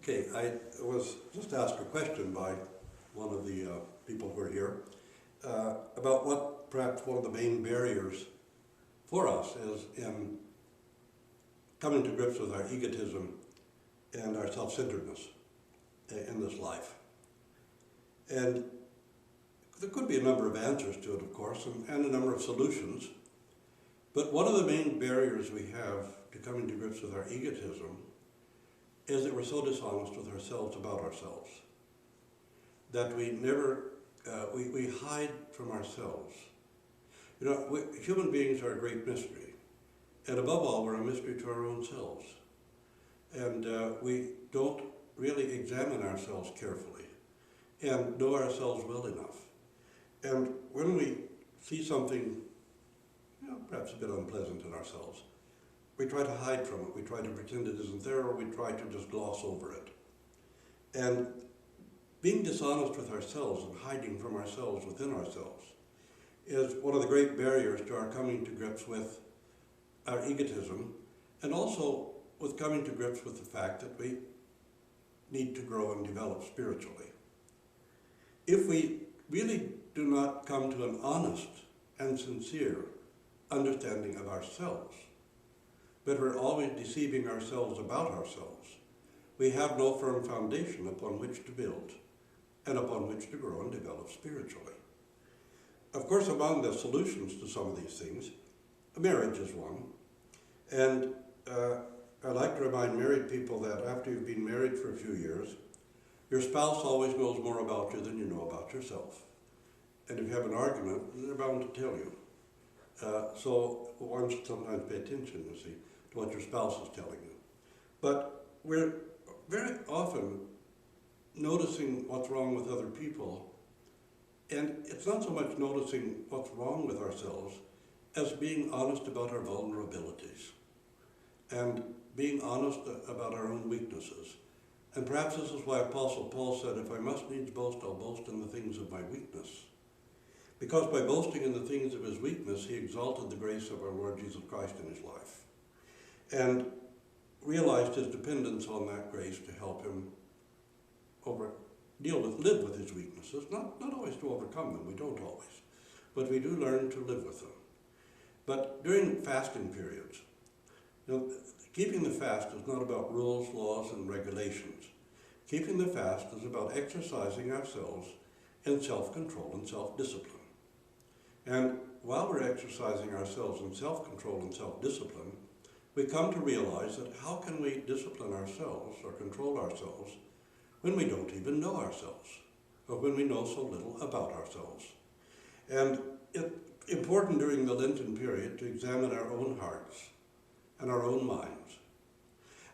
Okay, I was just asked a question by one of the people who are here about what perhaps one of the main barriers for us is in coming to grips with our egotism and our self-centeredness in this life. And there could be a number of answers to it, of course, and a number of solutions. But one of the main barriers we have to coming to grips with our egotism is that we're so dishonest with ourselves about ourselves that we never, we hide from ourselves. You know, human beings are a great mystery. And above all, we're a mystery to our own selves. And we don't really examine ourselves carefully and know ourselves well enough. And when we see something, you know, perhaps a bit unpleasant in ourselves, we try to hide from it. We try to pretend it isn't there, or we try to just gloss over it. And being dishonest with ourselves and hiding from ourselves within ourselves is one of the great barriers to our coming to grips with our egotism, and also with coming to grips with the fact that we need to grow and develop spiritually. If we really do not come to an honest and sincere understanding of ourselves, but we're always deceiving ourselves about ourselves, we have no firm foundation upon which to build and upon which to grow and develop spiritually. Of course, among the solutions to some of these things, marriage is one. And I'd like to remind married people that after you've been married for a few years, your spouse always knows more about you than you know about yourself. And if you have an argument, they're bound to tell you. So one should sometimes pay attention, you see, to what your spouse is telling you. But we're very often noticing what's wrong with other people, and it's not so much noticing what's wrong with ourselves as being honest about our vulnerabilities and being honest about our own weaknesses. And perhaps this is why Apostle Paul said, if I must needs boast, I'll boast in the things of my weakness. Because by boasting in the things of his weakness, he exalted the grace of our Lord Jesus Christ in his life and realized his dependence on that grace to help him live with his weaknesses, not always to overcome them, we don't always, but we do learn to live with them. But during fasting periods, you know, keeping the fast is not about rules, laws, and regulations. Keeping the fast is about exercising ourselves in self-control and self-discipline. And while we're exercising ourselves in self-control and self-discipline, we come to realize that how can we discipline ourselves or control ourselves when we don't even know ourselves, or when we know so little about ourselves. And it's important during the Lenten period to examine our own hearts and our own minds.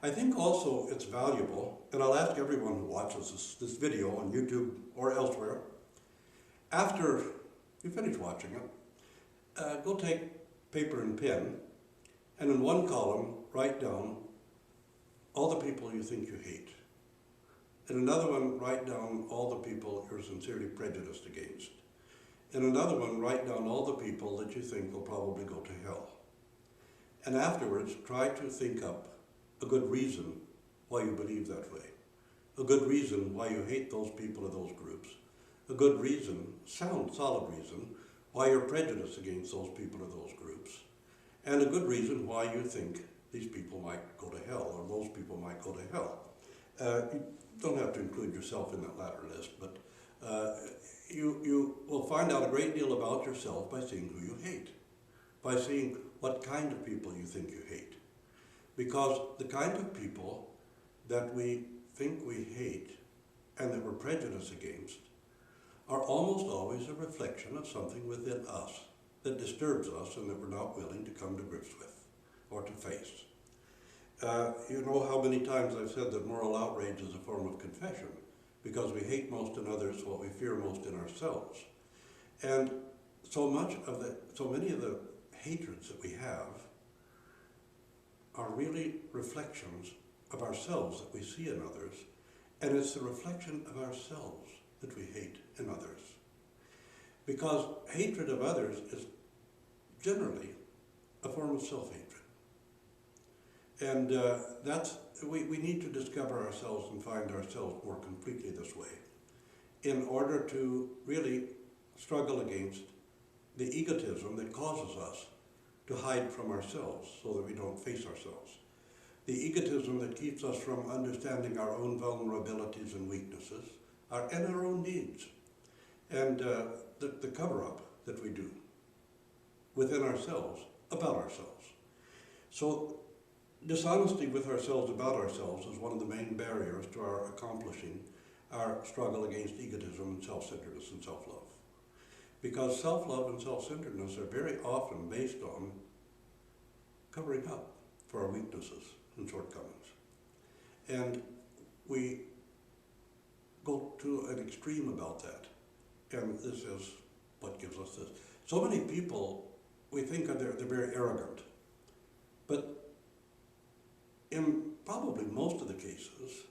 I think also it's valuable, and I'll ask everyone who watches this video on YouTube or elsewhere, after you finish watching it, go take paper and pen, and in one column write down all the people you think you hate. In another one, write down all the people you're sincerely prejudiced against. In another one, write down all the people that you think will probably go to hell. And afterwards, try to think up a good reason why you believe that way. A good reason why you hate those people or those groups. A good reason, sound, solid reason, why you're prejudiced against those people or those groups. And a good reason why you think these people might go to hell or those people might go to hell. You don't have to include yourself in that latter list, but you will find out a great deal about yourself by seeing who you hate, by seeing what kind of people you think you hate. Because the kind of people that we think we hate and that we're prejudiced against are almost always a reflection of something within us that disturbs us and that we're not willing to come to grips with or to face. You know how many times I've said that moral outrage is a form of confession because we hate most in others what we fear most in ourselves. And so many of the hatreds that we have are really reflections of ourselves that we see in others, and it's the reflection of ourselves that we hate in others. Because hatred of others is generally a form of self-hatred. And we need to discover ourselves and find ourselves more completely this way in order to really struggle against the egotism that causes us to hide from ourselves so that we don't face ourselves. The egotism that keeps us from understanding our own vulnerabilities and weaknesses and our own needs. And the cover-up that we do within ourselves, about ourselves. So dishonesty with ourselves about ourselves is one of the main barriers to our accomplishing our struggle against egotism and self-centeredness and self-love. Because self-love and self-centeredness are very often based on covering up for our weaknesses and shortcomings. And we go to an extreme about that. And this is what gives us this. So many people, we think they're very arrogant. But in probably most of the cases,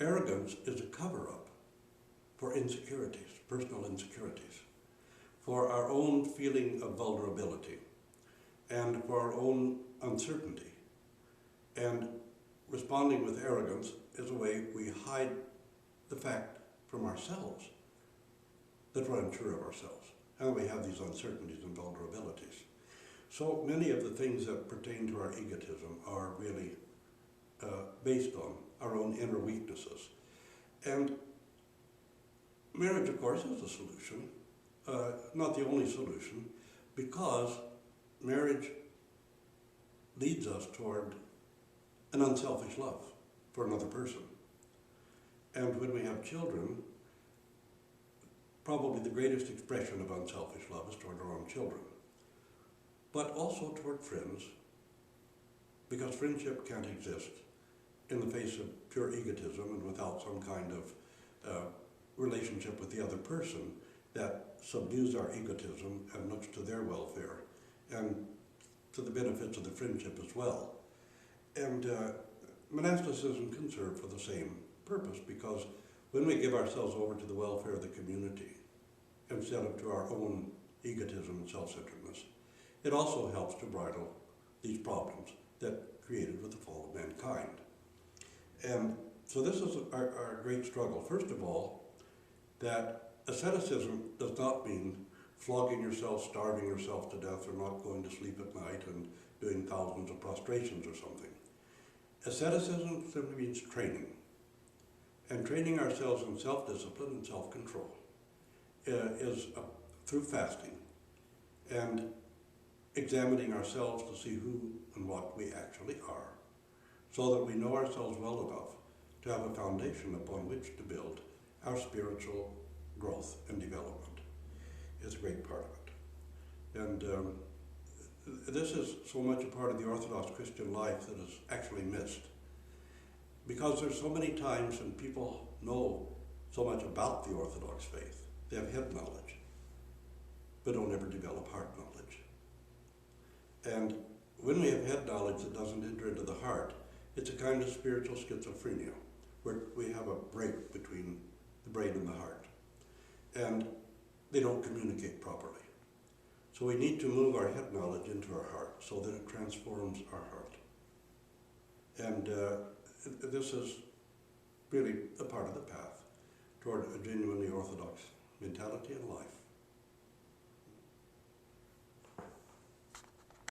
arrogance is a cover-up for insecurities, personal insecurities, for our own feeling of vulnerability, and for our own uncertainty. And responding with arrogance is a way we hide the fact from ourselves that we're unsure of ourselves, and we have these uncertainties and vulnerabilities. So many of the things that pertain to our egotism are really based on our own inner weaknesses. And marriage, of course, is a solution, not the only solution, because marriage leads us toward an unselfish love for another person. And when we have children, probably the greatest expression of unselfish love is toward our own children, but also toward friends, because friendship can't exist in the face of pure egotism and without some kind of relationship with the other person that subdues our egotism and looks to their welfare and to the benefits of the friendship as well. And monasticism can serve for the same purpose, because when we give ourselves over to the welfare of the community instead of to our own egotism and self-centeredness, it also helps to bridle these problems that created with the fall of mankind. And so this is our great struggle. First of all, that asceticism does not mean flogging yourself, starving yourself to death, or not going to sleep at night and doing thousands of prostrations or something. Asceticism simply means training, and training ourselves in self-discipline and self-control is through fasting and examining ourselves to see who and what we actually are, so that we know ourselves well enough to have a foundation upon which to build our spiritual growth and development. Is a great part of it. And this is so much a part of the Orthodox Christian life that is actually missed. Because there's so many times when people know so much about the Orthodox faith, they have head knowledge, but don't ever develop heart knowledge. And when we have head knowledge that doesn't enter into the heart, it's a kind of spiritual schizophrenia, where we have a break between the brain and the heart. And they don't communicate properly. So we need to move our head knowledge into our heart so that it transforms our heart. And this is really a part of the path toward a genuinely Orthodox mentality and life.